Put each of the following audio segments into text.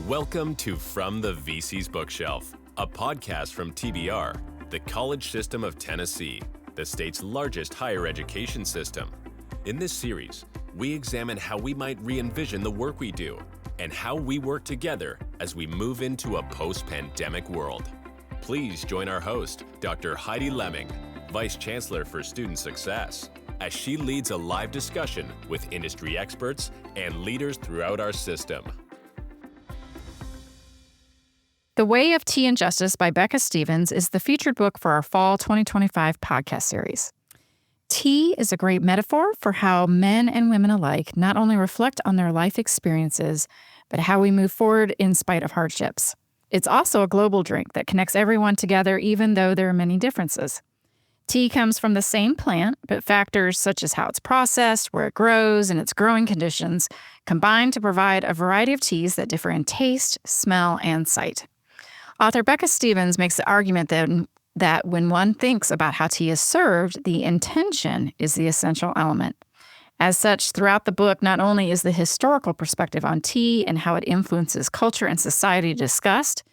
Welcome to From the VC's Bookshelf, a podcast from TBR, the College System of Tennessee, the state's largest higher education system. In this series, we examine how we might re-envision the work we do and how we work together as we move into a post-pandemic world. Please join our host, Dr. Heidi Leming, Vice Chancellor for Student Success, as she leads a live discussion with industry experts and leaders throughout our system. The Way of Tea and Justice by Becca Stevens is the featured book for our Fall 2025 podcast series. Tea is a great metaphor for how men and women alike not only reflect on their life experiences, but how we move forward in spite of hardships. It's also a global drink that connects everyone together, even though there are many differences. Tea comes from the same plant, but factors such as how it's processed, where it grows, and its growing conditions combine to provide a variety of teas that differ in taste, smell, and sight. Author Becca Stevens makes the argument that when one thinks about how tea is served, the intention is the essential element. As such, throughout the book, not only is the historical perspective on tea and how it influences culture and society discussed,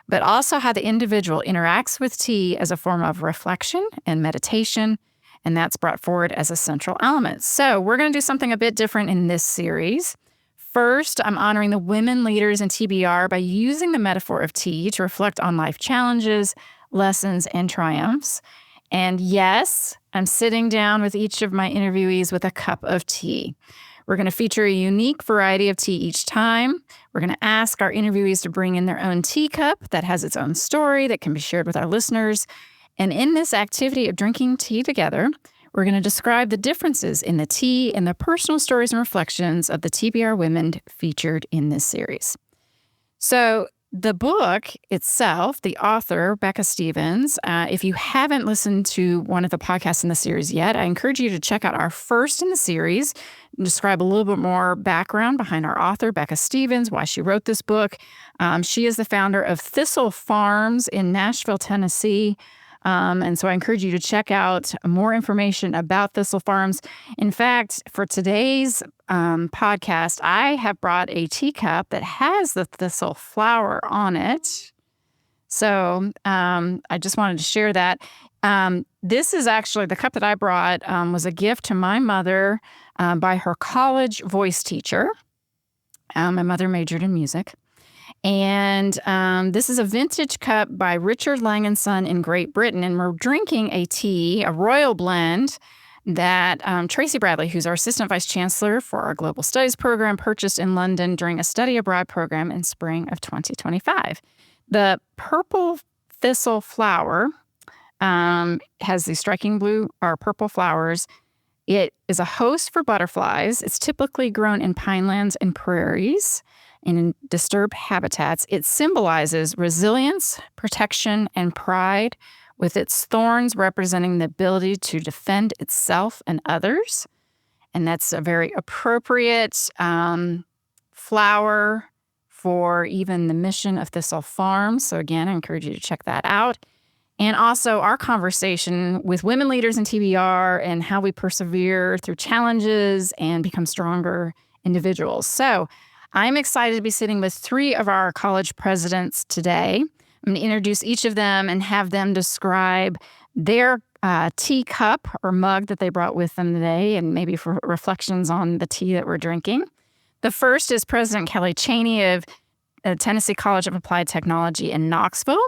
but also how the individual interacts with tea as a form of reflection and meditation, and that's brought forward as a central element. So we're going to do something a bit different in this series. First, I'm honoring the women leaders in TBR by using the metaphor of tea to reflect on life challenges, lessons, and triumphs. And yes, I'm sitting down with each of my interviewees with a cup of tea. We're going to feature a unique variety of tea each time. We're going to ask our interviewees to bring in their own teacup that has its own story that can be shared with our listeners. And in this activity of drinking tea together, we're going to describe the differences in the tea and the personal stories and reflections of the TBR women featured in this series. So the book itself, the author, Becca Stevens, if you haven't listened to one of the podcasts in the series yet, I encourage you to check out our first in the series and describe a little bit more background behind our author, Becca Stevens, why she wrote this book. She is the founder of Thistle Farms in Nashville, Tennessee. And so I encourage you to check out more information about Thistle Farms. In fact, for today's podcast, I have brought a teacup that has the thistle flower on it. So I just wanted to share that. This is actually, the cup that I brought was a gift to my mother by her college voice teacher. My mother majored in music. And this is a vintage cup by Richard Lang & Son in Great Britain. And we're drinking a tea, a royal blend, that Tracy Bradley, who's our Assistant Vice Chancellor for our Global Studies program, purchased in London during a study abroad program in spring of 2025. The purple thistle flower has these striking blue or purple flowers. It is a host for butterflies. It's typically grown in pinelands and prairies. In disturbed habitats. It symbolizes resilience, protection, and pride, with its thorns representing the ability to defend itself and others. And that's a very appropriate flower for even the mission of Thistle Farms. So again, I encourage you to check that out. And also our conversation with women leaders in TBR and how we persevere through challenges and become stronger individuals. So I'm excited to be sitting with three of our college presidents today. I'm going to introduce each of them and have them describe their teacup or mug that they brought with them today, and maybe for reflections on the tea that we're drinking. The first is President Kelli Chaney of Tennessee College of Applied Technology in Knoxville.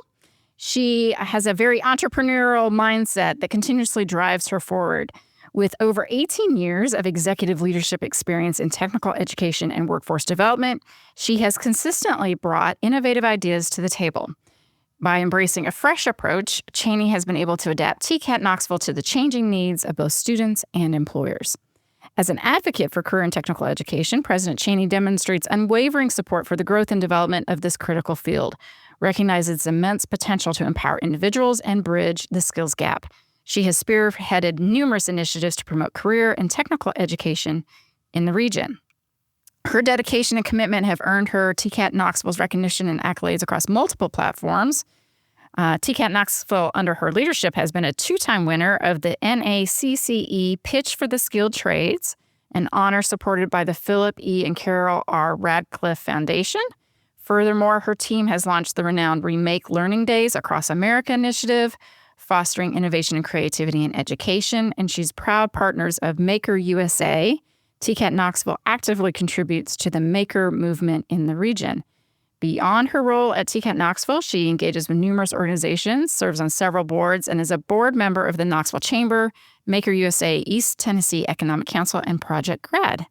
She has a very entrepreneurial mindset that continuously drives her forward. With over 18 years of executive leadership experience in technical education and workforce development, she has consistently brought innovative ideas to the table. By embracing a fresh approach, Chaney has been able to adapt TCAT Knoxville to the changing needs of both students and employers. As an advocate for career and technical education, President Chaney demonstrates unwavering support for the growth and development of this critical field, recognizes its immense potential to empower individuals and bridge the skills gap. She has spearheaded numerous initiatives to promote career and technical education in the region. Her dedication and commitment have earned her TCAT Knoxville's recognition and accolades across multiple platforms. TCAT Knoxville, under her leadership, has been a two-time winner of the NACCE Pitch for the Skilled Trades, an honor supported by the Philip E. and Carol R. Radcliffe Foundation. Furthermore, her team has launched the renowned Remake Learning Days Across America initiative, fostering innovation and creativity in education, and she's proud partners of Maker USA. TCAT Knoxville actively contributes to the maker movement in the region. Beyond her role at TCAT Knoxville, she engages with numerous organizations, serves on several boards, and is a board member of the Knoxville Chamber, Maker USA, East Tennessee Economic Council, and Project Grad.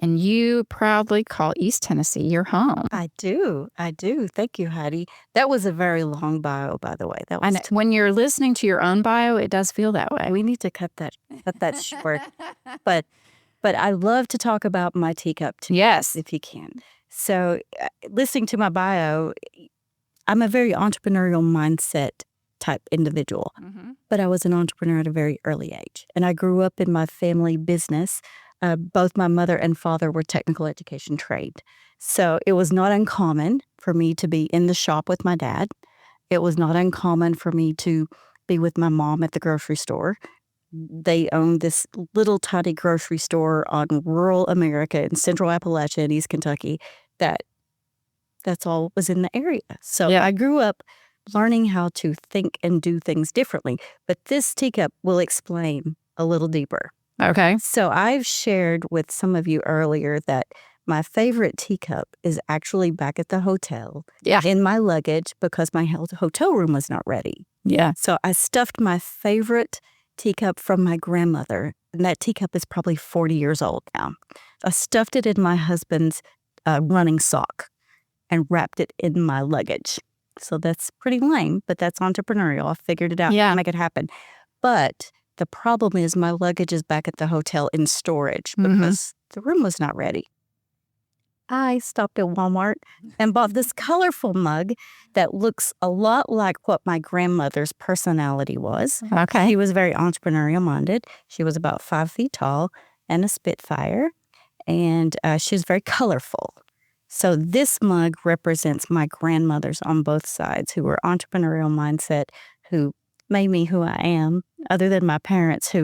And you proudly call East Tennessee your home. I do. Thank you, Heidi. That was a very long bio, by the way. That was when you're listening to your own bio, it does feel that way. We need to cut that short. But I love to talk about my teacup too. Yes, if you can. So, listening to my bio, I'm a very entrepreneurial mindset type individual. Mm-hmm. But I was an entrepreneur at a very early age, and I grew up in my family business. Both my mother and father were technical education trained. So it was not uncommon for me to be in the shop with my dad. It was not uncommon for me to be with my mom at the grocery store. They owned this little tiny grocery store on rural America in central Appalachia and East Kentucky. That's all was in the area. So I grew up learning how to think and do things differently. But this teacup will explain a little deeper. Okay. So I've shared with some of you earlier that my favorite teacup is actually back at the hotel in my luggage because my hotel room was not ready. Yeah. So I stuffed my favorite teacup from my grandmother, and that teacup is probably 40 years old now. I stuffed it in my husband's running sock and wrapped it in my luggage. So that's pretty lame, but that's entrepreneurial. I figured it out to make it happen. But the problem is my luggage is back at the hotel in storage because the room was not ready. I stopped at Walmart and bought this colorful mug that looks a lot like what my grandmother's personality was. Okay. She was very entrepreneurial minded. She was about 5 feet tall and a Spitfire, and she was very colorful. So this mug represents my grandmothers on both sides who were entrepreneurial mindset, who made me who I am, other than my parents,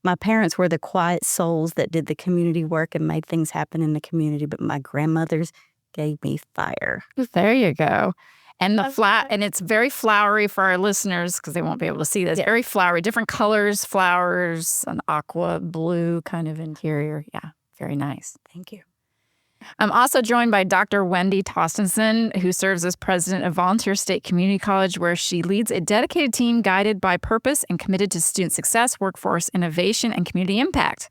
my parents were the quiet souls that did the community work and made things happen in the community, but my grandmothers gave me fire. There you go. And and it's very flowery for our listeners because they won't be able to see this. Yeah. Very flowery, different colors, flowers, an aqua blue kind of interior. Yeah, very nice. Thank you. I'm also joined by Dr. Wendi Tostenson, who serves as president of Volunteer State Community College, where she leads a dedicated team guided by purpose and committed to student success, workforce innovation, and community impact.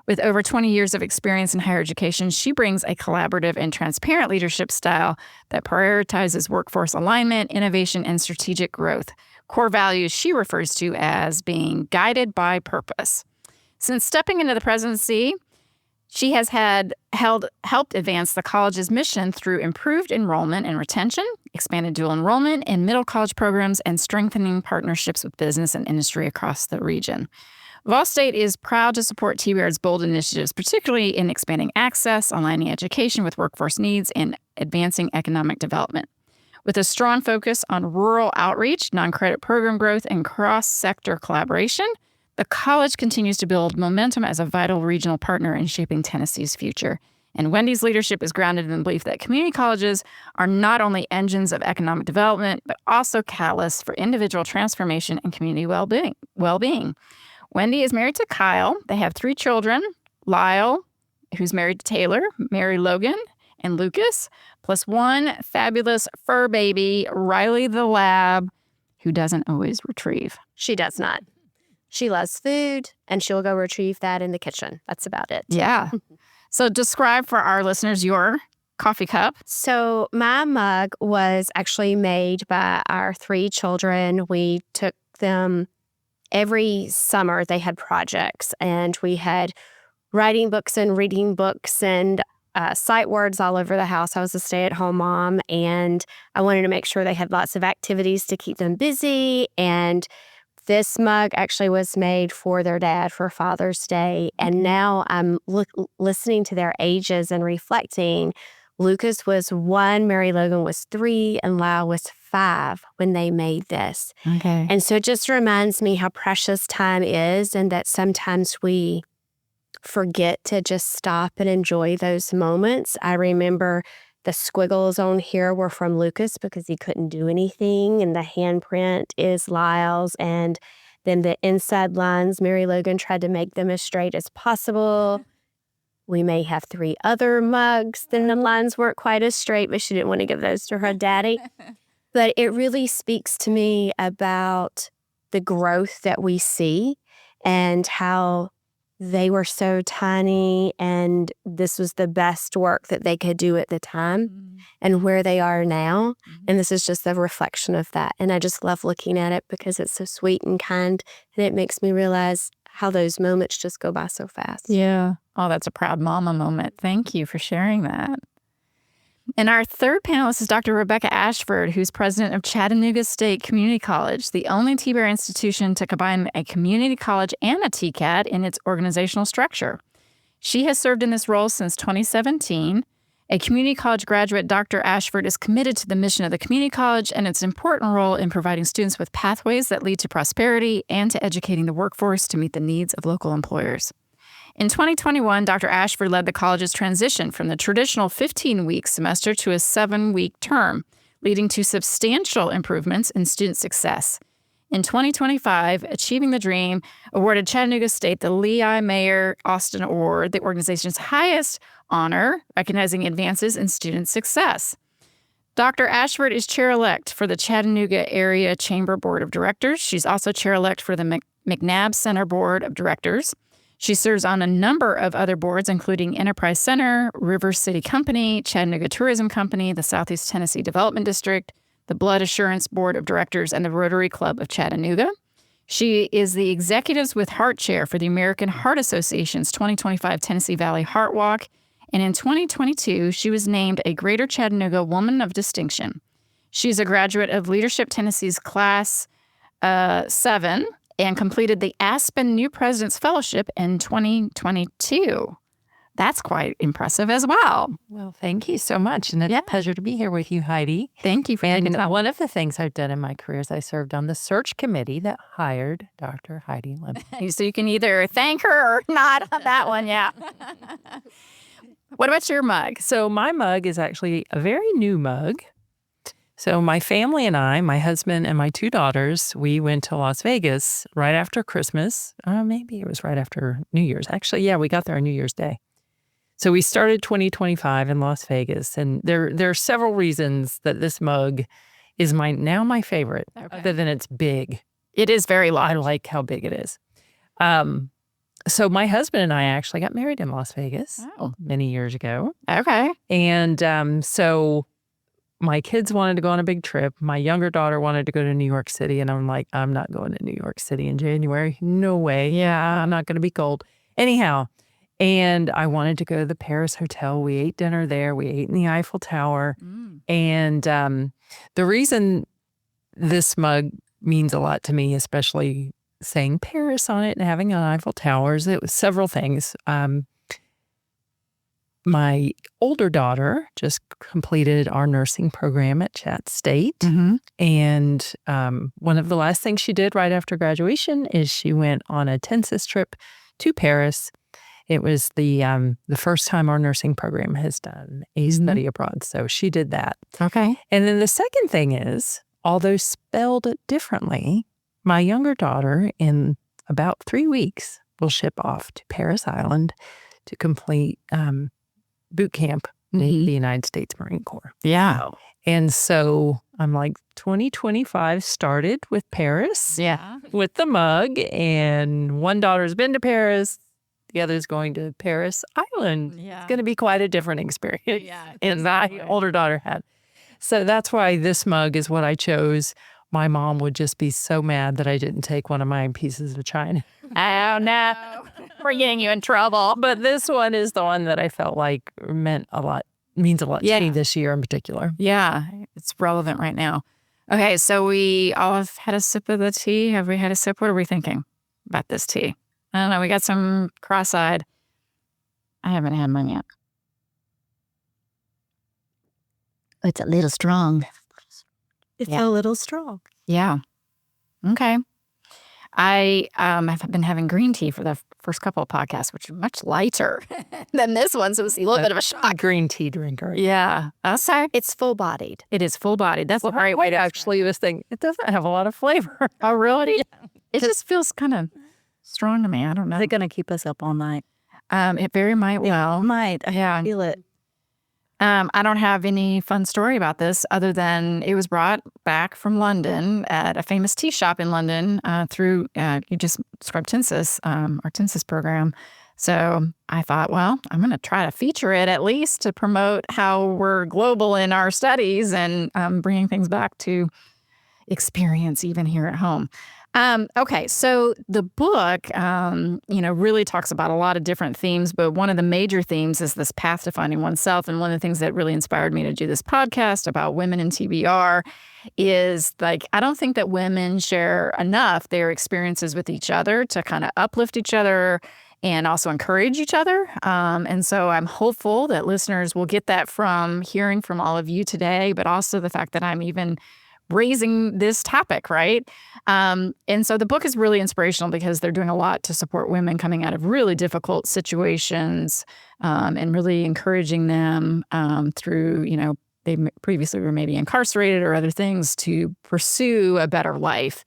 With over 20 years of experience in higher education, she brings a collaborative and transparent leadership style that prioritizes workforce alignment, innovation, and strategic growth, core values she refers to as being guided by purpose. Since stepping into the presidency, she has helped advance the college's mission through improved enrollment and retention, expanded dual enrollment in middle college programs, and strengthening partnerships with business and industry across the region. Vol State is proud to support TBR's bold initiatives, particularly in expanding access, aligning education with workforce needs, and advancing economic development. With a strong focus on rural outreach, non-credit program growth, and cross-sector collaboration, the college continues to build momentum as a vital regional partner in shaping Tennessee's future. And Wendi's leadership is grounded in the belief that community colleges are not only engines of economic development, but also catalysts for individual transformation and community well-being. Wendi is married to Kyle. They have 3 children, Lyle, who's married to Taylor, Mary Logan, and Lucas, plus 1 fabulous fur baby, Riley the Lab, who doesn't always retrieve. She does not. She loves food, and she'll go retrieve that in the kitchen. That's about it. Yeah. So describe for our listeners your coffee cup. So my mug was actually made by our 3 children. We took them every summer. They had projects, and we had writing books and reading books and sight words all over the house. I was a stay-at-home mom, and I wanted to make sure they had lots of activities to keep them busy. And this mug actually was made for their dad for Father's Day. And now I'm listening to their ages and reflecting. Lucas was 1, Mary Logan was 3, and Lyle was 5 when they made this. Okay. And so it just reminds me how precious time is, and that sometimes we forget to just stop and enjoy those moments. I remember The squiggles on here were from Lucas because he couldn't do anything. And the handprint is Lyle's. And then the inside lines, Mary Logan tried to make them as straight as possible. We may have 3 other mugs. Then the lines weren't quite as straight, but she didn't want to give those to her daddy. But it really speaks to me about the growth that we see and how they were so tiny and this was the best work that they could do at the time and where they are now. And this is just a reflection of that. And I just love looking at it because it's so sweet and kind. And it makes me realize how those moments just go by so fast. Yeah. Oh, that's a proud mama moment. Thank you for sharing that. And our third panelist is Dr. Rebecca Ashford, who's president of Chattanooga State Community College, the only TBR institution to combine a community college and a TCAT in its organizational structure. She has served in this role since 2017. A community college graduate, Dr. Ashford is committed to the mission of the community college and its important role in providing students with pathways that lead to prosperity and to educating the workforce to meet the needs of local employers. In 2021, Dr. Ashford led the college's transition from the traditional 15-week semester to a 7-week term, leading to substantial improvements in student success. In 2025, Achieving the Dream awarded Chattanooga State the Lee I. Mayer Austin Award, the organization's highest honor, recognizing advances in student success. Dr. Ashford is chair-elect for the Chattanooga Area Chamber Board of Directors. She's also chair-elect for the McNabb Center Board of Directors. She serves on a number of other boards, including Enterprise Center, River City Company, Chattanooga Tourism Company, the Southeast Tennessee Development District, the Blood Assurance Board of Directors, and the Rotary Club of Chattanooga. She is the Executives with Heart Chair for the American Heart Association's 2025 Tennessee Valley Heart Walk. And in 2022, she was named a Greater Chattanooga Woman of Distinction. She's a graduate of Leadership Tennessee's Class 7 and completed the Aspen New President's Fellowship in 2022. That's quite impressive as well. Well, thank you so much. And it's a pleasure to be here with you, Heidi. Thank you for And one of the things I've done in my career is I served on the search committee that hired Dr. Heidi Leming. So you can either thank her or not on that one, yeah. What about your mug? So my mug is actually a very new mug. So my family and I, my husband and my 2 daughters, we went to Las Vegas right after Christmas. Maybe it was right after New Year's. Actually, yeah, we got there on New Year's Day. So we started 2025 in Las Vegas. And there are several reasons that this mug is now my favorite, other than it's big. It is very large. I like how big it is. So my husband and I actually got married in Las Vegas many years ago. Okay. And so my kids wanted to go on a big trip. My younger daughter wanted to go to New York City. And I'm like, I'm not going to New York City in January. No way. Yeah, I'm not going to be cold. Anyhow, and I wanted to go to the Paris Hotel. We ate dinner there. We ate in the Eiffel Tower. And the reason this mug means a lot to me, especially saying Paris on it and having an Eiffel Towers, it was several things. My older daughter just completed our nursing program at Chat State. And one of the last things she did right after graduation is she went on a TENSIS trip to Paris. It was the first time our nursing program has done a study abroad. So she did that. Okay. And then the second thing is, although spelled differently, my younger daughter in about 3 weeks will ship off to Paris Island to complete boot camp in the United States Marine Corps. Yeah. And so I'm like, 2025 started with Paris. Yeah. With the mug. And one daughter's been to Paris. The other's going to Paris Island. Yeah. It's going to be quite a different experience. Yeah. And my older daughter had. So that's why this mug is what I chose. My mom would just be so mad that I didn't take one of my pieces of china. Oh, no. We're getting you in trouble. But this one is the one that I felt like means a lot to me this year in particular. Yeah, it's relevant right now. Okay, so we all have had a sip of the tea. Have we had a sip? What are we thinking about this tea? I don't know. We got some cross-eyed. I haven't had mine yet. It's a little strong. It's a little strong. Yeah. Okay. I have been having green tea for the first couple of podcasts, which are much lighter than this one. So it was a little bit of a shock. Green tea drinker. Yeah. I'll say It's full-bodied. it is full-bodied. That's a great way to actually was thinking, it doesn't have a lot of flavor. Oh, really? It just feels kind of strong to me. I don't know. Is it going to keep us up all night? It very might well. It might. I feel it. I don't have any fun story about this other than it was brought back from London at a famous tea shop in London through, you just described TNSIS, our TNSIS program. So I thought, well, I'm going to try to feature it at least to promote how we're global in our studies and bringing things back to experience even here at home. Okay, so the book, really talks about a lot of different themes, but one of the major themes is this path to finding oneself. And one of the things that really inspired me to do this podcast about women in TBR is I don't think that women share enough their experiences with each other to kind of uplift each other and also encourage each other. And so I'm hopeful that listeners will get that from hearing from all of you today, but also the fact that I'm even raising this topic, right? And so the book is really inspirational because they're doing a lot to support women coming out of really difficult situations and really encouraging them through, they previously were maybe incarcerated or other things to pursue a better life.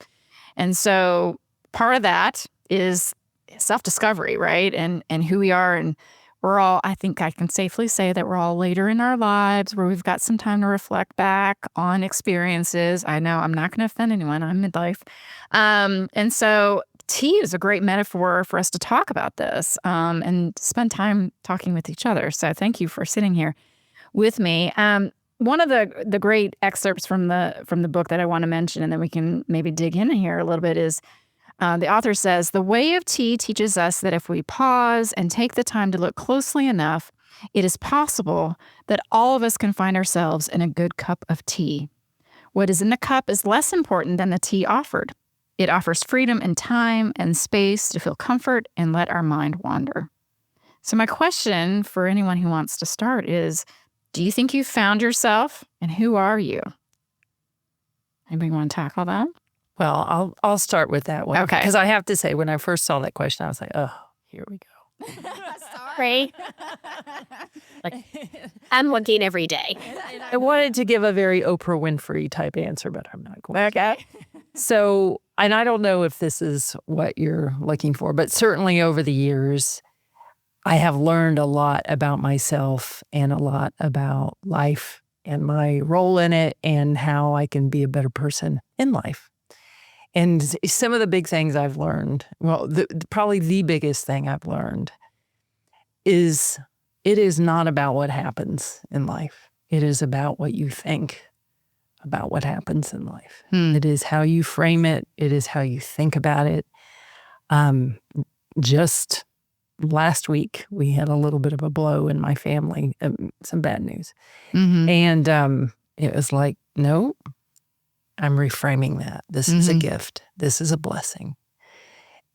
And so part of that is self-discovery, right? And who we are. And we're all, I think I can safely say that we're all later in our lives where we've got some time to reflect back on experiences. I know I'm not going to offend anyone. I'm midlife. And so tea is a great metaphor for us to talk about this and spend time talking with each other. So thank you for sitting here with me. One of the great excerpts from the book that I want to mention, and then we can maybe dig in here a little bit, is the author says, "The way of tea teaches us that if we pause and take the time to look closely enough, it is possible that all of us can find ourselves in a good cup of tea. What is in the cup is less important than the tea offered. It offers freedom and time and space to feel comfort and let our mind wander." So my question for anyone who wants to start is, do you think you've found yourself, and who are you? Anybody want to tackle that? Well, I'll start with that one. Okay. Because I have to say, when I first saw that question, I was like, oh, here we go. Sorry. I'm looking every day. I wanted to give a very Oprah Winfrey type answer, but I'm not going to. Okay. So, and I don't know if this is what you're looking for, but certainly over the years, I have learned a lot about myself and a lot about life and my role in it and how I can be a better person in life. And some of the big things I've learned, well, probably the biggest thing I've learned is it is not about what happens in life. It is about what you think about what happens in life. It is how you frame it. It is how you think about it. Just last week, we had a little bit of a blow in my family, some bad news. Mm-hmm. And it was like, no, I'm reframing that. This is a gift. This is a blessing.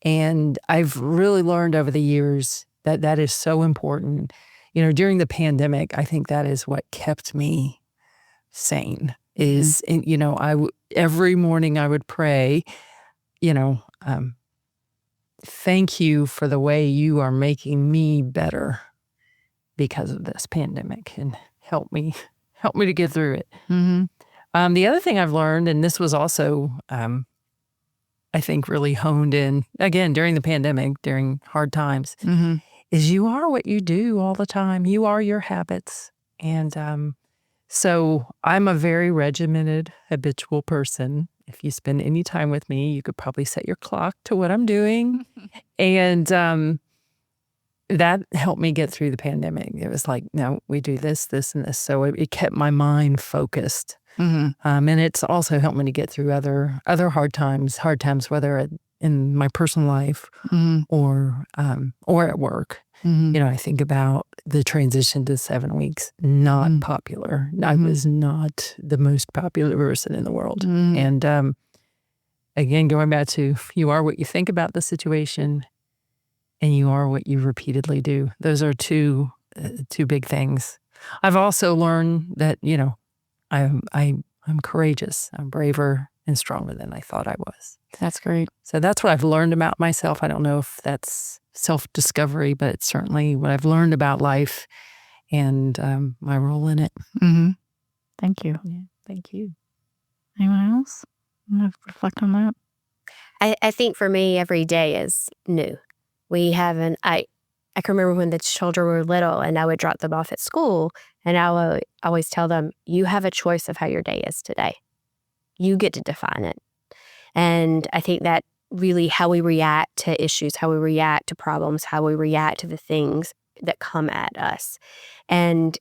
And I've really learned over the years that that is so important. During the pandemic, I think that is what kept me sane is, every morning I would pray, thank you for the way you are making me better because of this pandemic, and help me to get through it. Mm-hmm. The other thing I've learned, and this was also, I think, really honed in, again, during the pandemic, during hard times, is you are what you do all the time. You are your habits. And so I'm a very regimented, habitual person. If you spend any time with me, you could probably set your clock to what I'm doing. And that helped me get through the pandemic. It was like, no, we do this, this, and this. So it kept my mind focused. And it's also helped me to get through other hard times, whether in my personal life or at work. I think about the transition to 7 weeks, not popular. I was not the most popular person in the world. And again, going back to you are what you think about the situation, and you are what you repeatedly do. Those are two big things. I've also learned that, I'm courageous. I'm braver and stronger than I thought I was. That's great. So that's what I've learned about myself. I don't know if that's self-discovery, but it's certainly what I've learned about life and my role in it. Mm-hmm. Thank you. Yeah, thank you. Anyone else want to reflect on that? I think for me, every day is new. I can remember when the children were little and I would drop them off at school and I would always tell them, you have a choice of how your day is today. You get to define it. And I think that really how we react to issues, how we react to problems, how we react to the things that come at us. And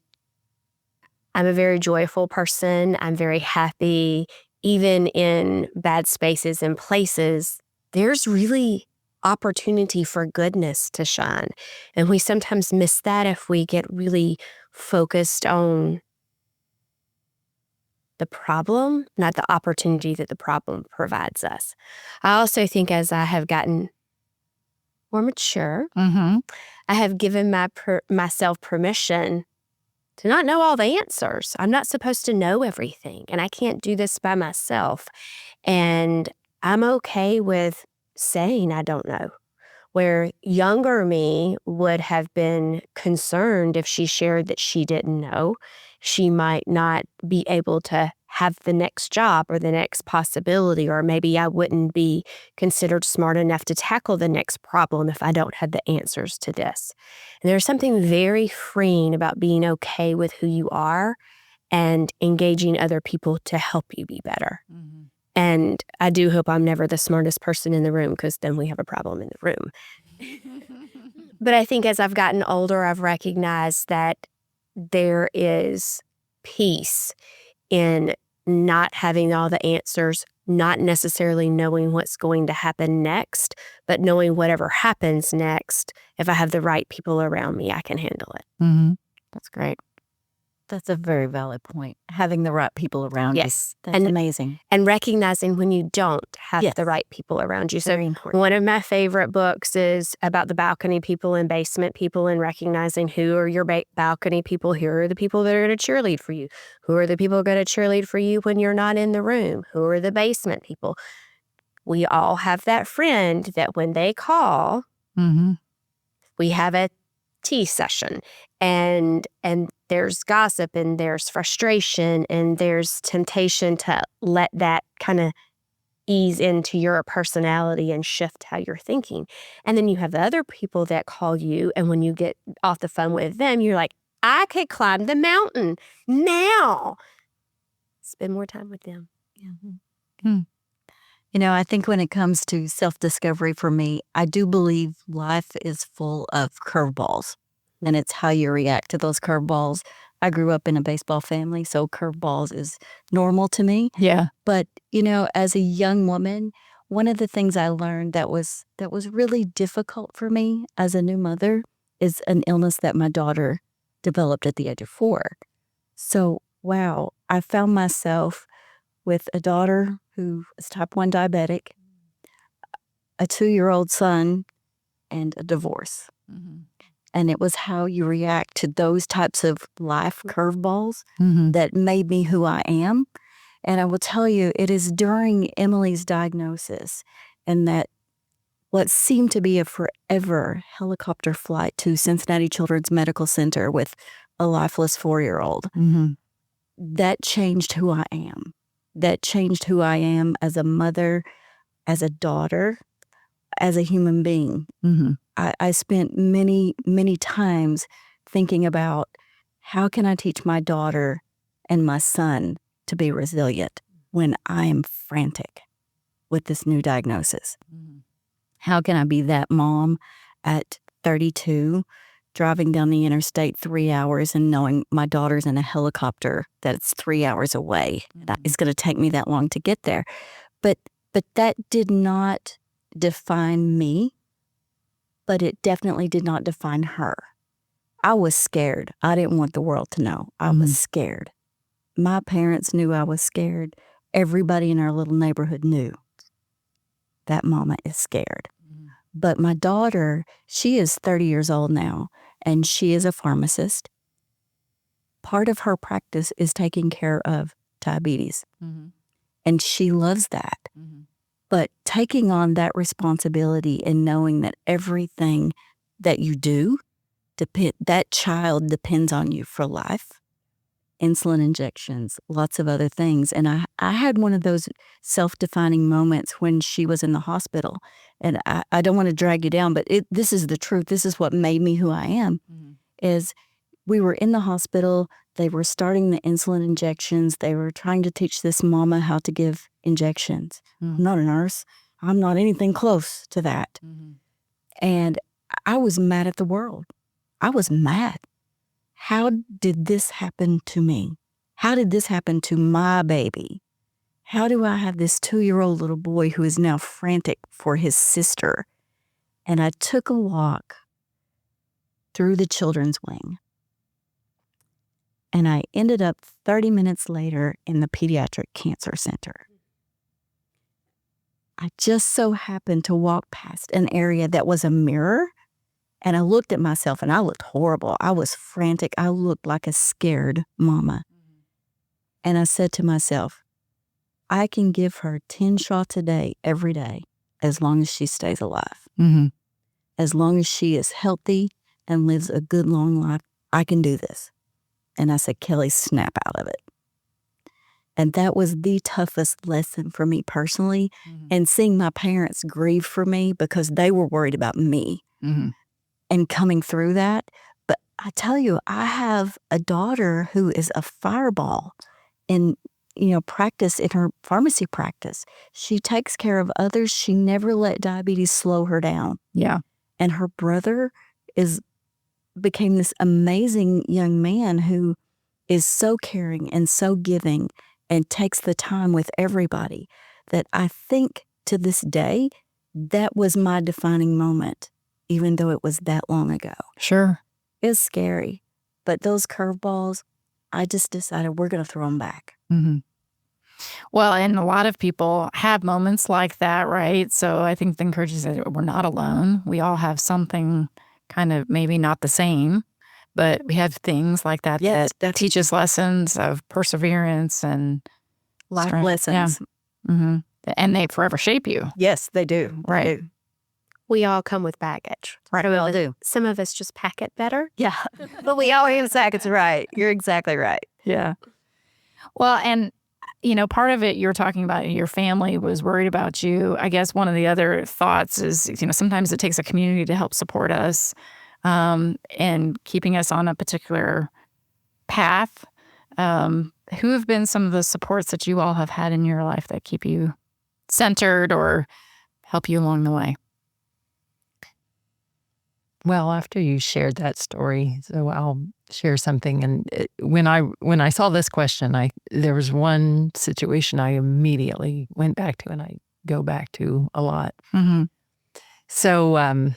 I'm a very joyful person. I'm very happy. Even in bad spaces and places, there's really opportunity for goodness to shine. And we sometimes miss that if we get really focused on the problem, not the opportunity that the problem provides us. I also think as I have gotten more mature, I have given myself permission to not know all the answers. I'm not supposed to know everything, and I can't do this by myself. And I'm okay with saying I don't know. Where younger me would have been concerned if she shared that she didn't know, she might not be able to have the next job or the next possibility, or maybe I wouldn't be considered smart enough to tackle the next problem if I don't have the answers to this. And there's something very freeing about being okay with who you are and engaging other people to help you be better. Mm-hmm. And I do hope I'm never the smartest person in the room, because then we have a problem in the room. But I think as I've gotten older, I've recognized that there is peace in not having all the answers, not necessarily knowing what's going to happen next, but knowing whatever happens next, if I have the right people around me, I can handle it. Mm-hmm. That's great. That's a very valid point. Having the right people around you. Yes. That's amazing. And recognizing when you don't have Yes. the right people around you. So Very important. one of my favorite books is about the balcony people and basement people, and recognizing who are your balcony people, who are the people that are going to cheerlead for you, who are the people going to cheerlead for you when you're not in the room, who are the basement people. We all have that friend that when they call, we have a tea session, and there's gossip and there's frustration and there's temptation to let that kind of ease into your personality and shift how you're thinking. And then you have the other people that call you, and when you get off the phone with them, you're like, I could climb the mountain now. Spend more time with them. You know, I think when it comes to self-discovery for me, I do believe life is full of curveballs, and it's how you react to those curveballs. I grew up in a baseball family, so curveballs is normal to me. Yeah. But, you know, as a young woman, one of the things I learned that was really difficult for me as a new mother is an illness that my daughter developed at the age of 4. So, wow, I found myself with a daughter who is type 1 diabetic, a 2-year-old son, and a divorce. And it was how you react to those types of life curveballs that made me who I am. And I will tell you, it is during Emily's diagnosis and that what seemed to be a forever helicopter flight to Cincinnati Children's Medical Center with a lifeless 4-year-old, that changed who I am. That changed who I am as a mother, as a daughter, as a human being. I spent many, many times thinking about how can I teach my daughter and my son to be resilient when I am frantic with this new diagnosis. How can I be that mom at 32 driving down the interstate 3 hours and knowing my daughter's in a helicopter that's 3 hours away? It's going to take me that long to get there. But that did not define me, but it definitely did not define her. I was scared. I didn't want the world to know. I was scared. My parents knew I was scared. Everybody in our little neighborhood knew that mama is scared. But my daughter, she is 30 years old now, and she is a pharmacist. Part of her practice is taking care of diabetes. And she loves that. But taking on that responsibility and knowing that everything that you do, that child depends on you for life, insulin injections, lots of other things. And I had one of those self-defining moments when she was in the hospital. And I don't want to drag you down, but this is the truth. This is what made me who I am, is we were in the hospital. They were starting the insulin injections. They were trying to teach this mama how to give injections. I'm not a nurse. I'm not anything close to that. And I was mad at the world. I was mad. How did this happen to me? How did this happen to my baby? How do I have this 2-year-old little boy who is now frantic for his sister? And I took a walk through the children's wing. And I ended up 30 minutes later in the pediatric cancer center. I just so happened to walk past an area that was a mirror. And I looked at myself and I looked horrible. I was frantic. I looked like a scared mama. And I said to myself, I can give her 10 shots a day, every day, as long as she stays alive. As long as she is healthy and lives a good, long life, I can do this. And I said, Kelli, snap out of it. And that was the toughest lesson for me personally. And seeing my parents grieve for me because they were worried about me. And coming through that. But I tell you, I have a daughter who is a fireball in, practice, in her pharmacy practice. She takes care of others. She never let diabetes slow her down. Yeah. And her brother became this amazing young man who is so caring and so giving and takes the time with everybody that I think to this day, that was my defining moment. Even though it was that long ago. Sure. It was scary. But those curveballs, I just decided we're going to throw them back. Well, and a lot of people have moments like that, right? So I think the encourages that we're not alone. We all have something kind of maybe not the same, but we have things like that that teach us lessons of perseverance and life strength. lessons. Yeah. And they forever shape you. Yes, they do. Right. They do. We all come with baggage. Right, we all do. Some of us just pack it better. Yeah. But we all have seconds, right. You're exactly right. Yeah. Well, and, part of it you're talking about, your family was worried about you. I guess one of the other thoughts is, sometimes it takes a community to help support us and keeping us on a particular path. Who have been some of the supports that you all have had in your life that keep you centered or help you along the way? Well, after you shared that story, so I'll share something. And when I saw this question, there was one situation I immediately went back to, and I go back to a lot. So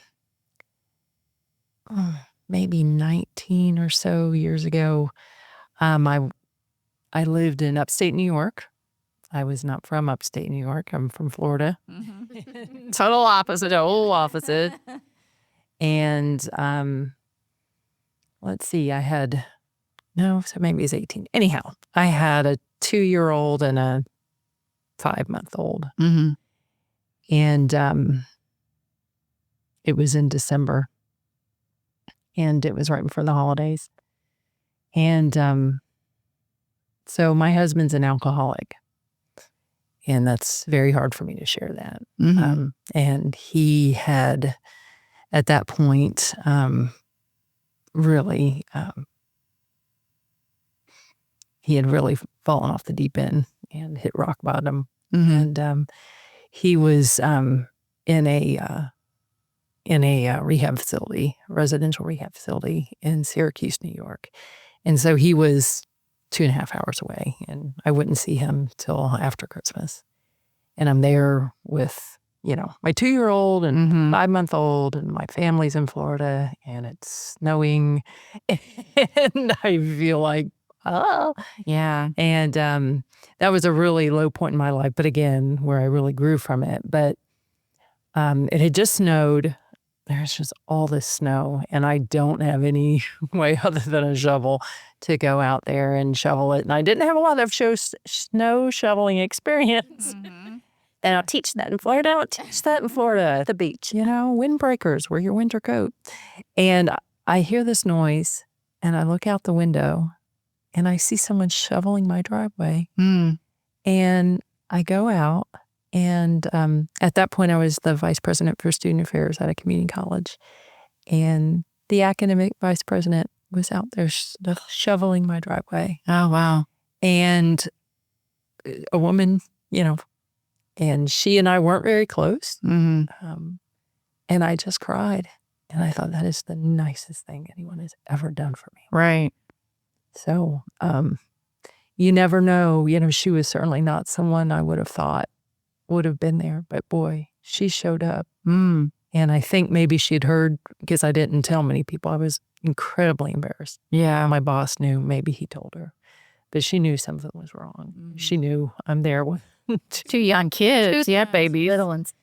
maybe 19 or so years ago, I lived in upstate New York. I was not from upstate New York. I'm from Florida. Total opposite. And let's see, so maybe it's 18. Anyhow, I had a 2-year-old and a 5-month-old. And it was in December. And it was right before the holidays. And so my husband's an alcoholic. And that's very hard for me to share that. And he had, at that point, he had really fallen off the deep end and hit rock bottom. And he was in a rehab facility, residential rehab facility in Syracuse, New York. And so he was 2.5 hours away, and I wouldn't see him till after Christmas. And I'm there with, my 2-year-old and 5-month-old, and my family's in Florida, and it's snowing, and I feel like, yeah. And that was a really low point in my life, but again, where I really grew from it. But it had just snowed. There's just all this snow, and I don't have any way other than a shovel to go out there and shovel it. And I didn't have a lot of snow shoveling experience. They don't teach that in Florida. Don't teach that in Florida at the beach. Windbreakers, wear your winter coat. And I hear this noise and I look out the window and I see someone shoveling my driveway. And I go out and at that point I was the vice president for student affairs at a community college. And the academic vice president was out there shoveling my driveway. Oh, wow. And a woman, and she and I weren't very close. And I just cried. And I thought, that is the nicest thing anyone has ever done for me. Right. So you never know. She was certainly not someone I would have thought would have been there. But boy, she showed up. And I think maybe she'd heard, because I didn't tell many people. I was incredibly embarrassed. Yeah. My boss knew. Maybe he told her. But she knew something was wrong. She knew I'm there with two young kids. Yeah, babies. Little ones.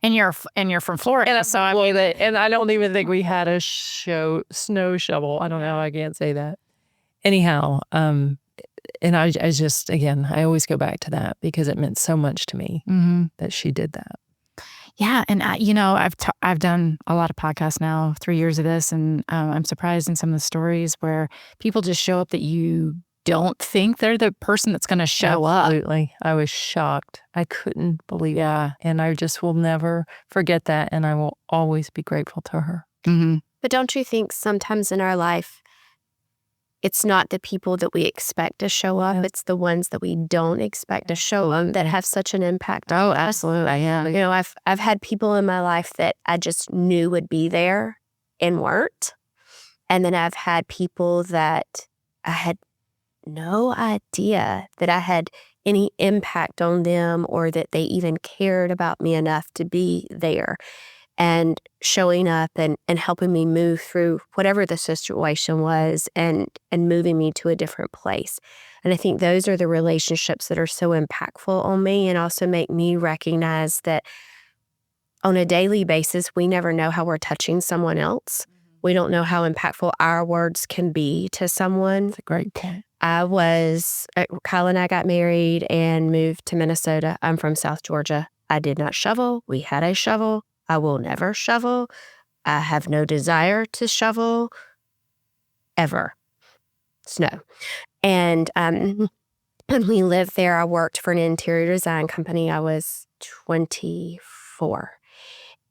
And you're from Florida. And I don't even think we had a snow shovel. I don't know. I can't say that. Anyhow, and I just, again, I always go back to that because it meant so much to me that she did that. Yeah. And, I've done a lot of podcasts now, 3 years of this, and I'm surprised in some of the stories where people just show up that you don't think they're the person that's going to show up. Absolutely. I was shocked. I couldn't believe it. And I just will never forget that. And I will always be grateful to her. But don't you think sometimes in our life, it's not the people that we expect to show up. It's the ones that we don't expect to show up that have such an impact. Oh, absolutely. Yeah. I've had people in my life that I just knew would be there and weren't. And then I've had people that I had no idea that I had any impact on them or that they even cared about me enough to be there and showing up and helping me move through whatever the situation was and moving me to a different place. And I think those are the relationships that are so impactful on me and also make me recognize that on a daily basis, we never know how we're touching someone else. We don't know how impactful our words can be to someone. That's a great point. Kyle and I got married and moved to Minnesota. I'm from South Georgia. I did not shovel. We had a shovel. I will never shovel. I have no desire to shovel ever. Snow. And when we lived there, I worked for an interior design company. I was 24.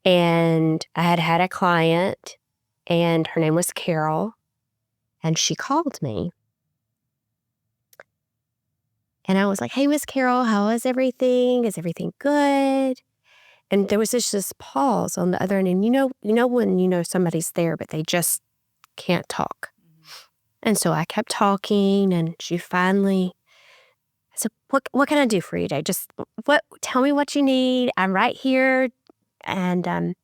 And I had a client, and her name was Carol. And she called me. And I was like, hey, Miss Carol, how is everything? Is everything good? And there was this pause on the other end. And you know when somebody's there, but they just can't talk. And so I kept talking, and she finally said, what can I do for you today? Tell me what you need. I'm right here. And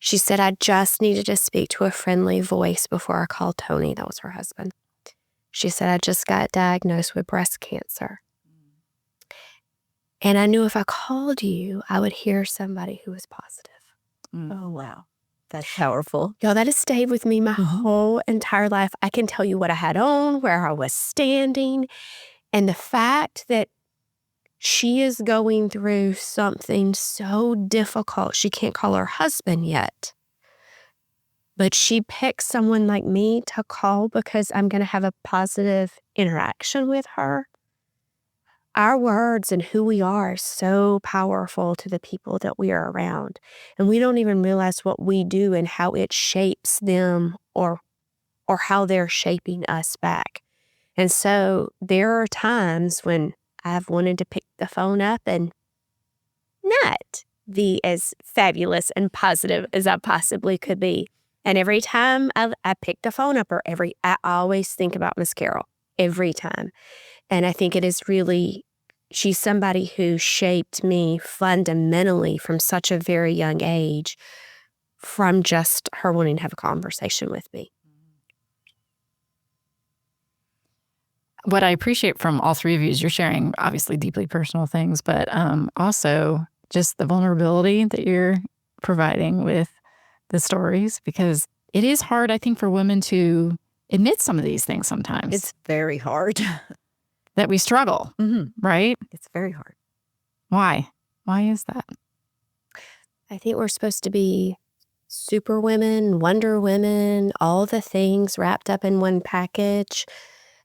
she said, I just needed to speak to a friendly voice before I called Tony. That was her husband. She said, I just got diagnosed with breast cancer. And I knew if I called you, I would hear somebody who was positive. Oh, wow. That's powerful. Y'all, that has stayed with me my whole entire life. I can tell you what I had on, where I was standing. And the fact that she is going through something so difficult, she can't call her husband yet. But she picked someone like me to call because I'm going to have a positive interaction with her. Our words and who we are so powerful to the people that we are around. And we don't even realize what we do and how it shapes them or how they're shaping us back. And so there are times when I've wanted to pick the phone up and not be as fabulous and positive as I possibly could be. And every time I pick the phone up I always think about Miss Carol every time. And I think it is really, she's somebody who shaped me fundamentally from such a very young age from just her wanting to have a conversation with me. What I appreciate from all three of you is you're sharing obviously deeply personal things, but also just the vulnerability that you're providing with the stories, because it is hard, I think, for women to admit some of these things sometimes. It's very hard. That we struggle, right? It's very hard. Why? Why is that? I think we're supposed to be super women, Wonder Women, all the things wrapped up in one package.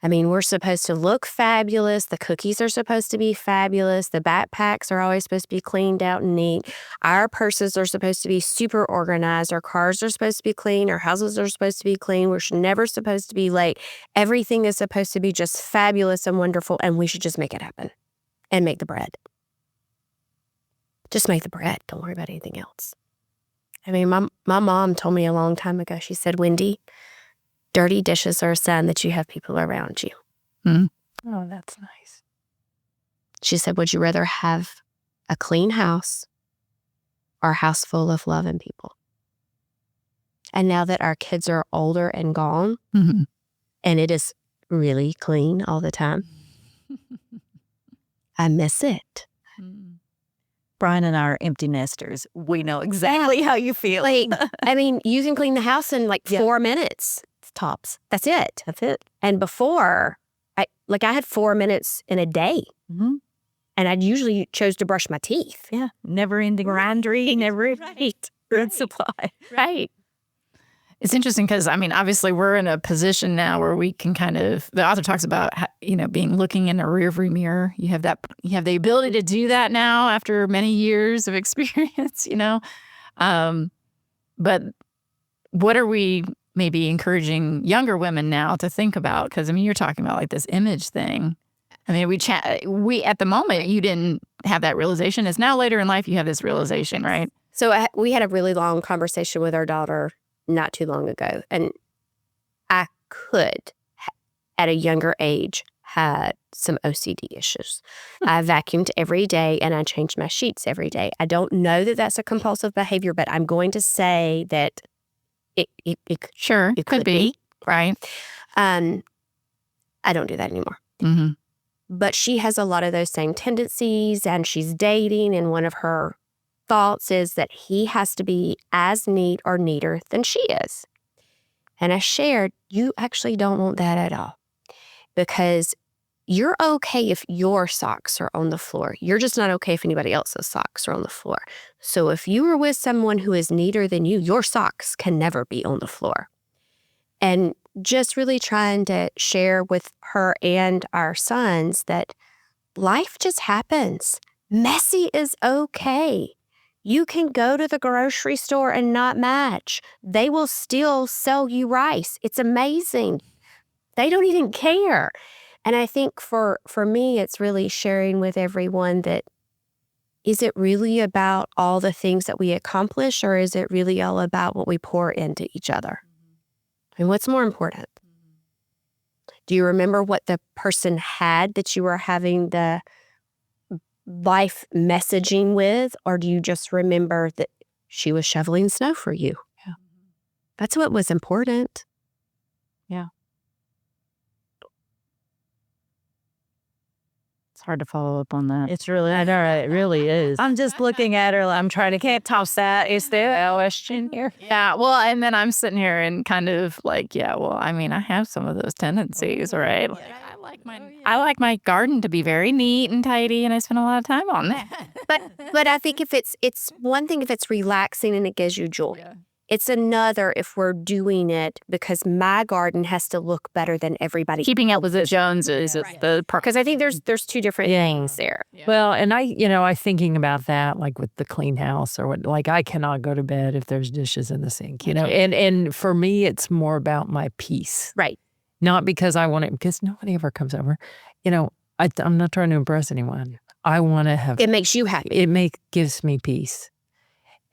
I mean, we're supposed to look fabulous. The cookies are supposed to be fabulous. The backpacks are always supposed to be cleaned out and neat. Our purses are supposed to be super organized. Our cars are supposed to be clean. Our houses are supposed to be clean. We're never supposed to be late. Everything is supposed to be just fabulous and wonderful, and we should just make it happen and make the bread. Just make the bread. Don't worry about anything else. I mean, my mom told me a long time ago, she said, Wendi, dirty dishes are a sign that you have people around you. Oh, that's nice. She said, would you rather have a clean house or a house full of loving people? And now that our kids are older and gone, and it is really clean all the time, I miss it. Brian and I are empty nesters. We know exactly how you feel. Like, I mean, you can clean the house in like 4 minutes. It's tops. That's it. That's it. And before, I had 4 minutes in a day. And I usually chose to brush my teeth. Yeah. Never ending laundry. Never food supply. Right. It's interesting because, I mean, obviously we're in a position now where we can kind of, the author talks about, being looking in a rearview mirror. You have the ability to do that now after many years of experience, But what are we maybe encouraging younger women now to think about? Because, I mean, you're talking about like this image thing. I mean, we at the moment, you didn't have that realization. It's now later in life you have this realization, right? So we had a really long conversation with our daughter not too long ago. And I could, at a younger age, had some OCD issues. I vacuumed every day and I changed my sheets every day. I don't know that that's a compulsive behavior, but I'm going to say that it could be. Right. I don't do that anymore. But she has a lot of those same tendencies, and she's dating, and one of her thoughts is that he has to be as neat or neater than she is. And I shared, you actually don't want that at all, because you're okay if your socks are on the floor. You're just not okay if anybody else's socks are on the floor. So if you are with someone who is neater than you, your socks can never be on the floor. And just really trying to share with her and our sons that life just happens. Messy is okay. You can go to the grocery store and not match. They will still sell you rice. It's amazing. They don't even care. And I think for me, it's really sharing with everyone that, is it really about all the things that we accomplish, or is it really all about what we pour into each other? I mean, what's more important? Do you remember what the person had that you were having the life messaging with, or do you just remember that she was shoveling snow for you? Yeah. That's what was important. Yeah. It's hard to follow up on that. It's really, I know, it really is. I'm just looking at her. I'm trying to can't toss that. Is there a question here? Yeah. Well, and then I'm sitting here and kind of like, I mean, I have some of those tendencies, right? Like, I like my garden to be very neat and tidy, and I spend a lot of time on that. But I think if it's one thing if it's relaxing and it gives you joy. Yeah. It's another if we're doing it because my garden has to look better than everybody. Keeping up with the Joneses is the part. Because I think there's two different things there. Yeah. Well, and I thinking about that, like with the clean house or what, like I cannot go to bed if there's dishes in the sink, and for me, it's more about my peace. Right. Not because I want it, because nobody ever comes over. I'm not trying to impress anyone. I want to have. It makes you happy. It gives me peace.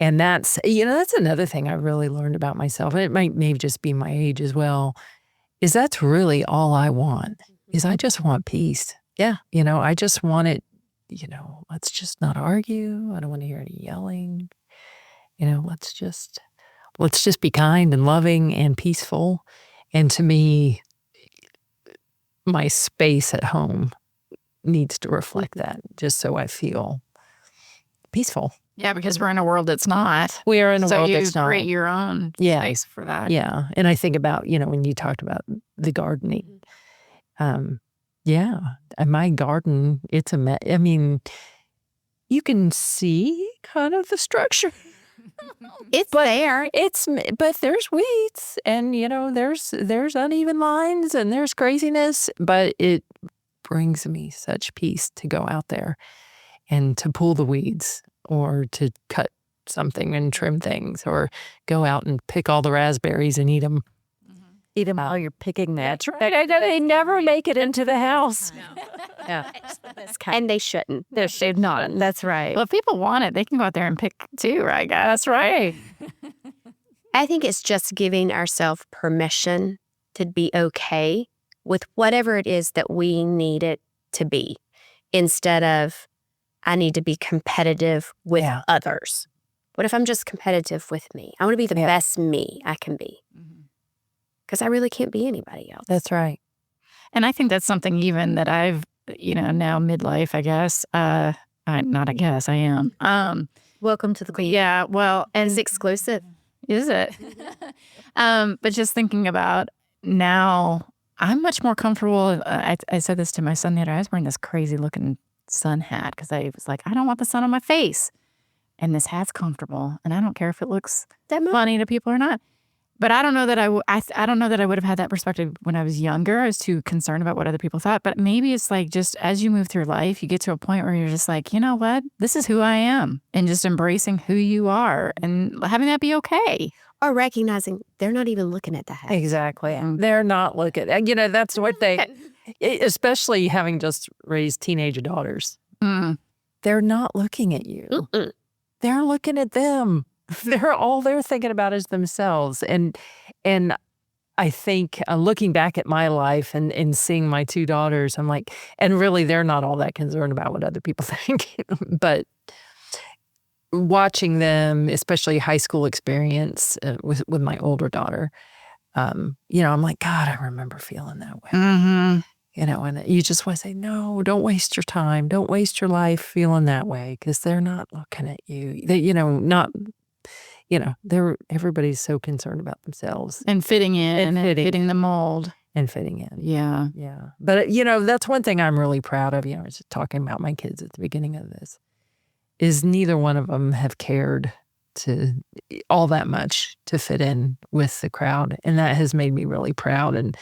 And that's another thing I really learned about myself. And it may just be my age as well, is that's really all I want, is I just want peace. Yeah. I just want it, let's just not argue. I don't want to hear any yelling. Let's just be kind and loving and peaceful. And to me, my space at home needs to reflect that, just so I feel peaceful. Yeah, because we're in a world that's not. We are in a world that's not. So you create your own space for that. Yeah. And I think about, when you talked about the gardening. And my garden, you can see kind of the structure. It's there. But there's weeds, and there's uneven lines, and there's craziness. But it brings me such peace to go out there and to pull the weeds, or to cut something and trim things, or go out and pick all the raspberries and eat them. Eat them while you're picking that. That's right. They never make it into the house. No. Yeah. And they shouldn't. They should not. That's right. Well, if people want it, they can go out there and pick too, right, guys? That's right. I think it's just giving ourselves permission to be okay with whatever it is that we need it to be, instead of, I need to be competitive with others. What if I'm just competitive with me? I want to be the best me I can be. Because I really can't be anybody else. That's right. And I think that's something even that I've, now midlife, I guess. I am. Welcome to the club. Yeah, well, and It's exclusive. is it? But just thinking about now, I'm much more comfortable. I said this to my son the other day. I was wearing this crazy looking sun hat because I was like, I don't want the sun on my face. And this hat's comfortable, and I don't care if it looks funny to people or not. But I don't know that I don't know that I would have had that perspective when I was younger. I was too concerned about what other people thought. But maybe it's like, just as you move through life, you get to a point where you're just like, you know what? This is who I am, and just embracing who you are and having that be okay. Or recognizing they're not even looking at the hat. Exactly. They're not looking. That's what especially having just raised teenage daughters. They're not looking at you. Mm-mm. They're looking at them. They're thinking about is themselves. And I think looking back at my life and seeing my two daughters, I'm like, and really they're not all that concerned about what other people think. But watching them, especially high school experience with my older daughter, I'm like, God, I remember feeling that way. And you just want to say, no, don't waste your time. Don't waste your life feeling that way, because they're not looking at you. Everybody's so concerned about themselves. And fitting in and fitting the mold. And fitting in. Yeah. Yeah. But, that's one thing I'm really proud of. I was talking about my kids at the beginning of this, is neither one of them have cared to all that much to fit in with the crowd. And that has made me really proud. And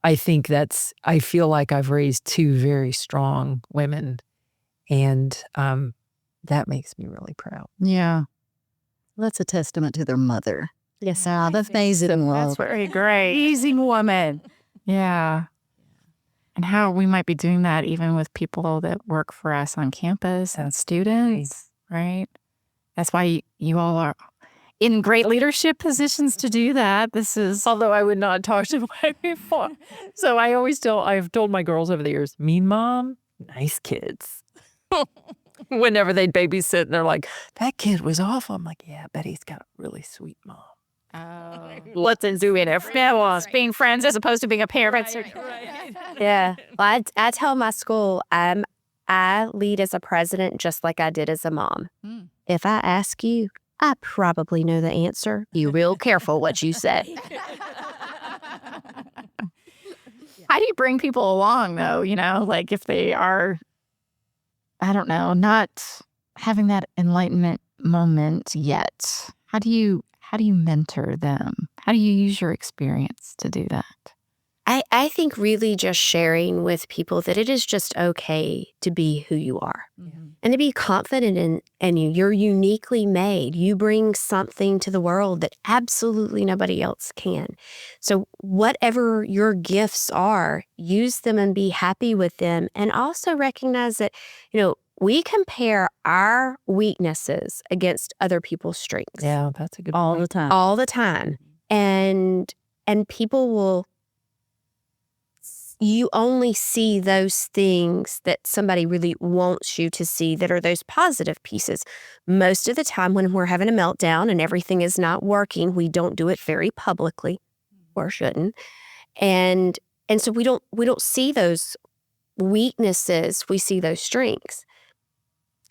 I think I feel like I've raised two very strong women. And that makes me really proud. Yeah. That's a testament to their mother. Yes. That's amazing. That's very great. Amazing woman. Yeah. And how we might be doing that even with people that work for us on campus and students, right? That's why you all are in great leadership positions to do that. This is... Although I would not talk to my before. So I've told my girls over the years, mean mom, nice kids. Whenever they'd babysit, and they're like, that kid was awful. I'm like, yeah, I bet he's got a really sweet mom. Oh. Let's do it. Being friends as opposed to being a parent. Right. Yeah. Well, I tell my school, I lead as a president just like I did as a mom. If I ask you, I probably know the answer. Be real careful what you say. How do you bring people along, though? Like if they are, I don't know, not having that enlightenment moment yet. How do you mentor them? How do you use your experience to do that? I think really just sharing with people that it is just okay to be who you are and to be confident in you. You're uniquely made. You bring something to the world that absolutely nobody else can. So whatever your gifts are, use them and be happy with them. And also recognize that, we compare our weaknesses against other people's strengths. Yeah, that's a good All point. the time. All the time. And people will... You only see those things that somebody really wants you to see that are those positive pieces. Most of the time when we're having a meltdown and everything is not working, we don't do it very publicly, or shouldn't. And so we don't see those weaknesses, we see those strengths.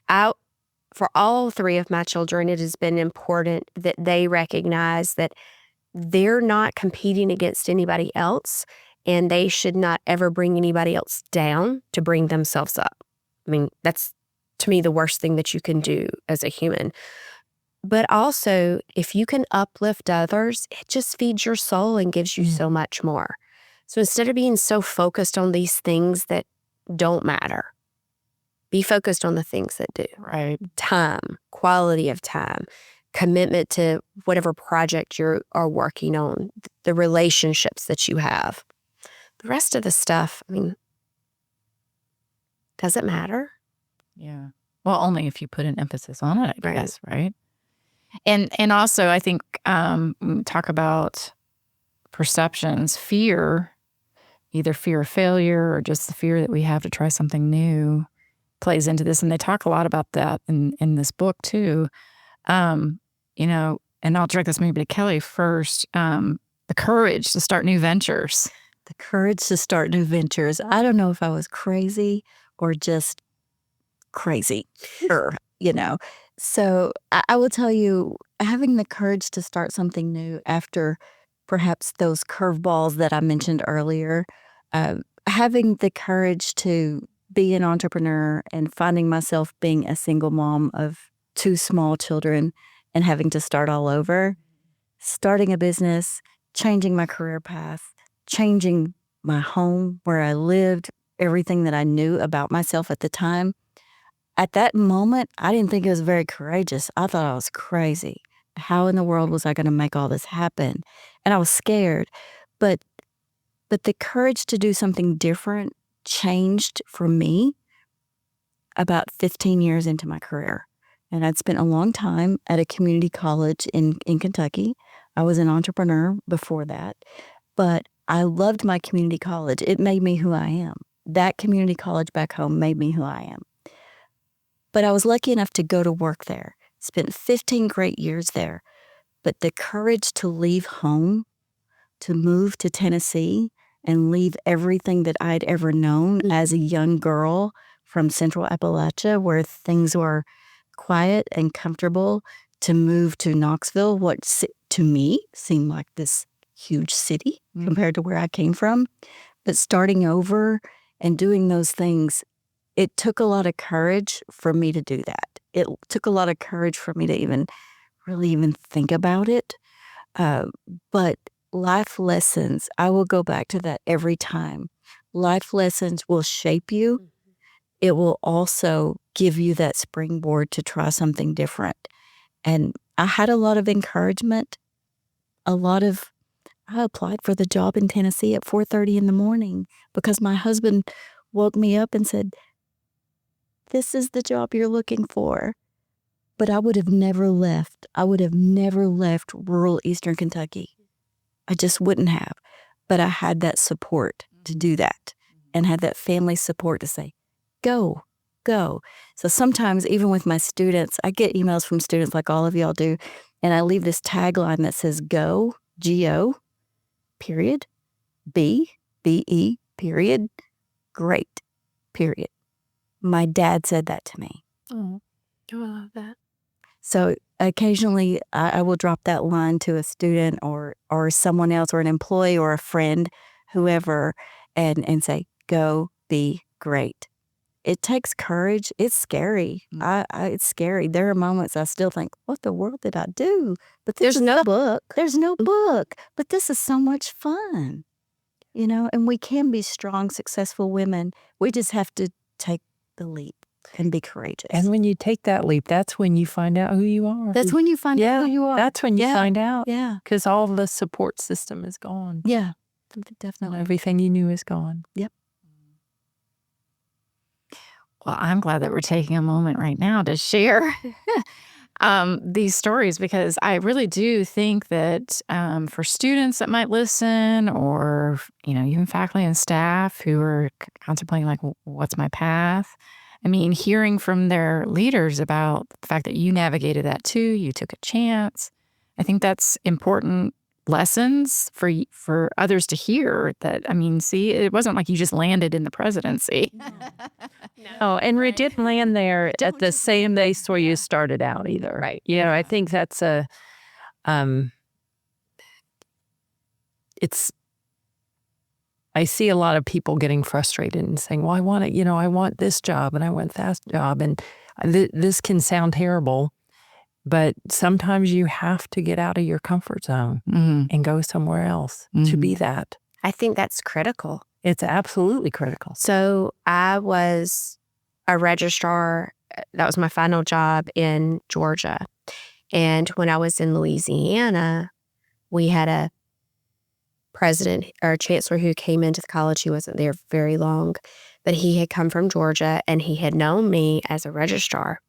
For all three of my children, it has been important that they recognize that they're not competing against anybody else. And they should not ever bring anybody else down to bring themselves up. I mean, that's to me, the worst thing that you can do as a human. But also, if you can uplift others, it just feeds your soul and gives you so much more. So instead of being so focused on these things that don't matter, be focused on the things that do. Right. Time, quality of time, commitment to whatever project you are working on, the relationships that you have. The rest of the stuff, I mean, does it matter? Yeah. Well, only if you put an emphasis on it, I Right. guess, right? And also, I think when we talk about perceptions, fear, either fear of failure or just the fear that we have to try something new, plays into this. And they talk a lot about that in this book too. You know, and I'll direct this maybe to Kelli first. The courage to start new ventures. The courage to start new ventures. I don't know if I was crazy or just crazy, or, you know. So I will tell you, having the courage to start something new after perhaps those curveballs that I mentioned earlier, having the courage to be an entrepreneur and finding myself being a single mom of 2 small children and having to start all over, starting a business, changing my career path, changing my home where I lived, everything that I knew about myself at the time. At that moment, I didn't think it was very courageous. I thought I was crazy. How in the world was I going to make all this happen? And I was scared. But the courage to do something different changed for me about 15 years into my career. And I'd spent a long time at a community college in Kentucky. I was an entrepreneur before that. But I loved my community college. It made me who I am. That community college back home made me who I am. But I was lucky enough to go to work there. Spent 15 great years there. But the courage to leave home, to move to Tennessee, and leave everything that I'd ever known as a young girl from Central Appalachia, where things were quiet and comfortable, to move to Knoxville, what to me seemed like this huge city compared to where I came from. But starting over and doing those things, it took a lot of courage for me to do that. It took a lot of courage for me to even think about it. But life lessons, I will go back to that every time. Life lessons will shape you. It will also give you that springboard to try something different. And I had a lot of encouragement. I applied for the job in Tennessee at 4:30 in the morning because my husband woke me up and said, "This is the job you're looking for." But I would have never left. I would have never left rural Eastern Kentucky. I just wouldn't have. But I had that support to do that and had that family support to say, go. So sometimes even with my students, I get emails from students like all of y'all do, and I leave this tagline that says go, G-O, period, B-E, period, great, period. My dad said that to me. Oh, I love that. So occasionally I will drop that line to a student or someone else or an employee or a friend, whoever, and say, go, be great. It takes courage. It's scary. It's scary. There are moments I still think, what the world did I do? But there's no book. There's no book. But this is so much fun, you know, and we can be strong, successful women. We just have to take the leap and be courageous. And when you take that leap, that's when you find out who you are. That's when you find out who you are. That's when you find out. Yeah. Because all the support system is gone. Yeah, And definitely. everything you knew is gone. Yep. Well, I'm glad that we're taking a moment right now to share these stories, because I really do think that for students that might listen, or even faculty and staff who are contemplating, like, what's my path? I mean, hearing from their leaders about the fact that you navigated that too, you took a chance. I think that's important lessons for others to hear. That, I mean, see, it wasn't like you just landed in the presidency. No, and we didn't land there at the same base where you started out either. Right. I think that's I see a lot of people getting frustrated and saying, well, I want it, I want this job and I want that job. And this can sound terrible, but sometimes you have to get out of your comfort zone and go somewhere else to be that. I think that's critical. It's absolutely critical. So I was a registrar. That was my final job in Georgia. And when I was in Louisiana, we had a president or chancellor who came into the college. He wasn't there very long, but he had come from Georgia and he had known me as a registrar.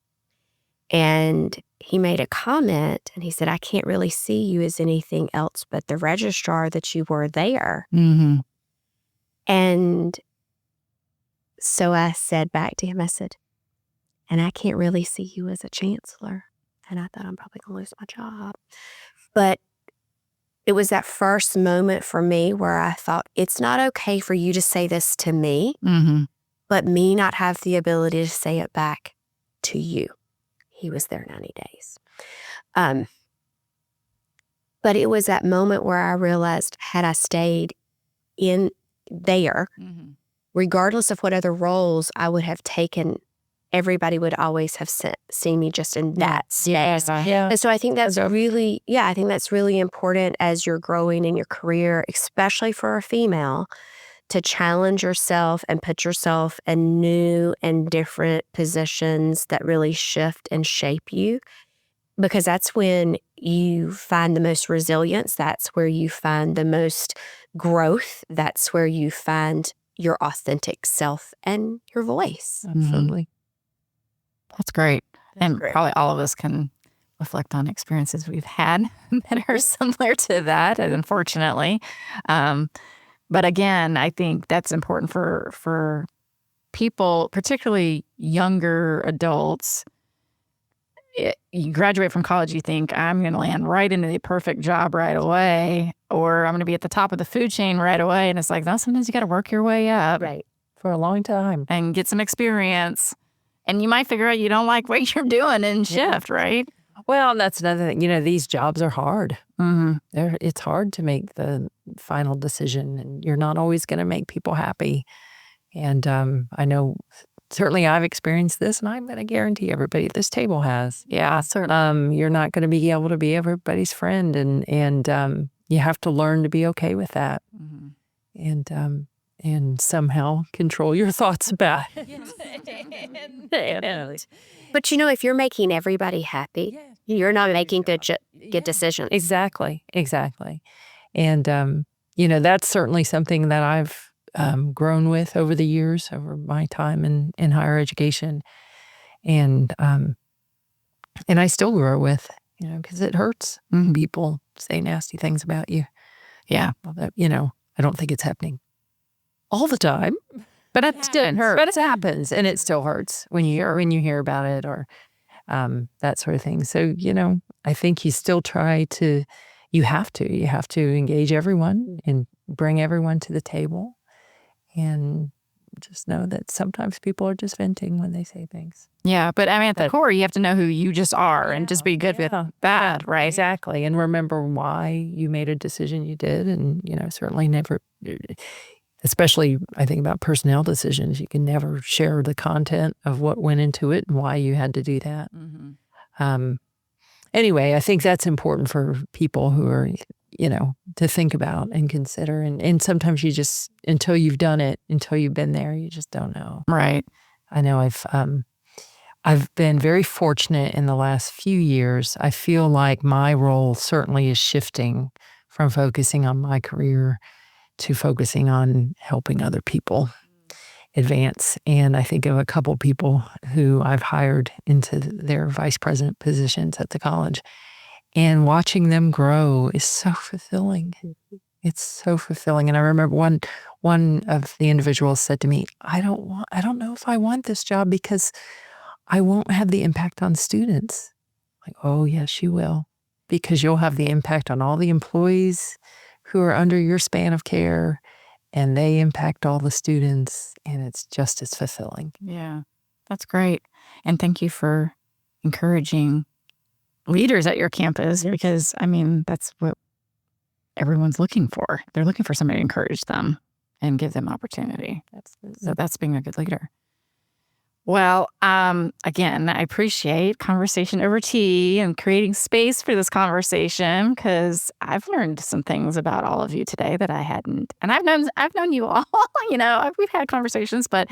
And he made a comment and he said, I can't really see you as anything else but the registrar that you were there. And so I said back to him, I said, and I can't really see you as a chancellor. And I thought I'm probably going to lose my job. But it was that first moment for me where I thought, it's not okay for you to say this to me, but me not have the ability to say it back to you. He was there 90 days. But it was that moment where I realized, had I stayed in there, regardless of what other roles I would have taken, everybody would always have seen me just in that space. And so I think that's really important as you're growing in your career, especially for a female, to challenge yourself and put yourself in new and different positions that really shift and shape you. Because that's when you find the most resilience. That's where you find the most growth. That's where you find your authentic self and your voice. Absolutely. That's great. Probably all of us can reflect on experiences we've had that are similar to that, unfortunately. But again, I think that's important for people, particularly younger adults. You graduate from college, you think, I'm going to land right into the perfect job right away, or I'm going to be at the top of the food chain right away. And it's like, no, sometimes you got to work your way up. Right. For a long time. And get some experience. And you might figure out you don't like what you're doing in shift, right? Well, that's another thing. These jobs are hard. It's hard to make the final decision, and you're not always going to make people happy. And I know certainly I've experienced this, and I'm going to guarantee everybody at this table has. Yeah, certainly. You're not going to be able to be everybody's friend, and you have to learn to be okay with that, and somehow control your thoughts about it. But if you're making everybody happy, you're not making good decisions. Exactly. And that's certainly something that I've grown with over the years, over my time in higher education, and I still grow with, because it hurts. People say nasty things about you. Yeah, I don't think it's happening all the time, but it still hurts. But it happens, and it still hurts when you hear about it, or that sort of thing. So I think you still try to. You have to engage everyone and bring everyone to the table, and just know that sometimes people are just venting when they say things. Yeah, but at the core, you have to know who you just are and just be good with that, right? Exactly, and remember why you made a decision you did, and certainly never. Especially, I think about personnel decisions, you can never share the content of what went into it and why you had to do that. Anyway, I think that's important for people who are, to think about and consider. And sometimes you just, until you've done it, until you've been there, you just don't know. Right. I know I've been very fortunate in the last few years. I feel like my role certainly is shifting from focusing on my career to focusing on helping other people advance. And I think of a couple people who I've hired into their vice president positions at the college, and watching them grow is so fulfilling. It's so fulfilling. And I remember one of the individuals said to me, I don't know if I want this job because I won't have the impact on students. Like, oh yes, you will, because you'll have the impact on all the employees who are under your span of care, and they impact all the students, and it's just as fulfilling. Yeah, that's great. And thank you for encouraging leaders at your campus, because, that's what everyone's looking for. They're looking for somebody to encourage them and give them opportunity. Absolutely. So that's being a good leader. Well, again, I appreciate conversation over tea and creating space for this conversation, because I've learned some things about all of you today that I hadn't. And I've known you all. We've had conversations, but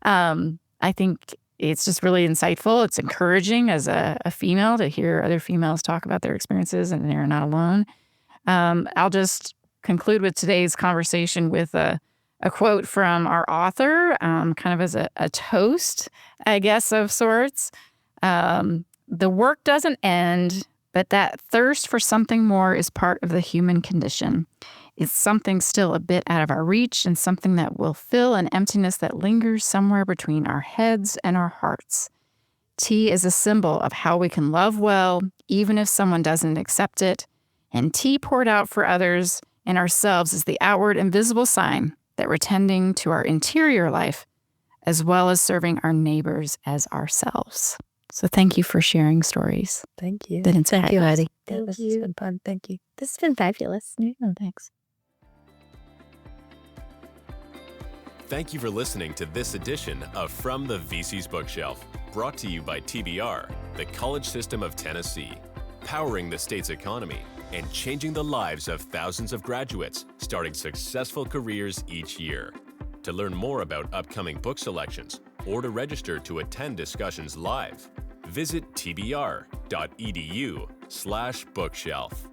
I think it's just really insightful. It's encouraging as a female to hear other females talk about their experiences, and they're not alone. I'll just conclude with today's conversation with a quote from our author, kind of as a toast, I guess, of sorts. The work doesn't end, but that thirst for something more is part of the human condition. It's something still a bit out of our reach, and something that will fill an emptiness that lingers somewhere between our heads and our hearts. Tea is a symbol of how we can love well, even if someone doesn't accept it. And tea poured out for others and ourselves is the outward and visible sign that we're tending to our interior life, as well as serving our neighbors as ourselves. So thank you for sharing stories. Thank you. That inspire Thank you, us. Heidi. This has been fun. Thank you. This has been fabulous. Yeah, thanks. Thank you for listening to this edition of From the VC's Bookshelf, brought to you by TBR, the College System of Tennessee, powering the state's economy and changing the lives of thousands of graduates, starting successful careers each year. To learn more about upcoming book selections or to register to attend discussions live, visit tbr.edu/bookshelf.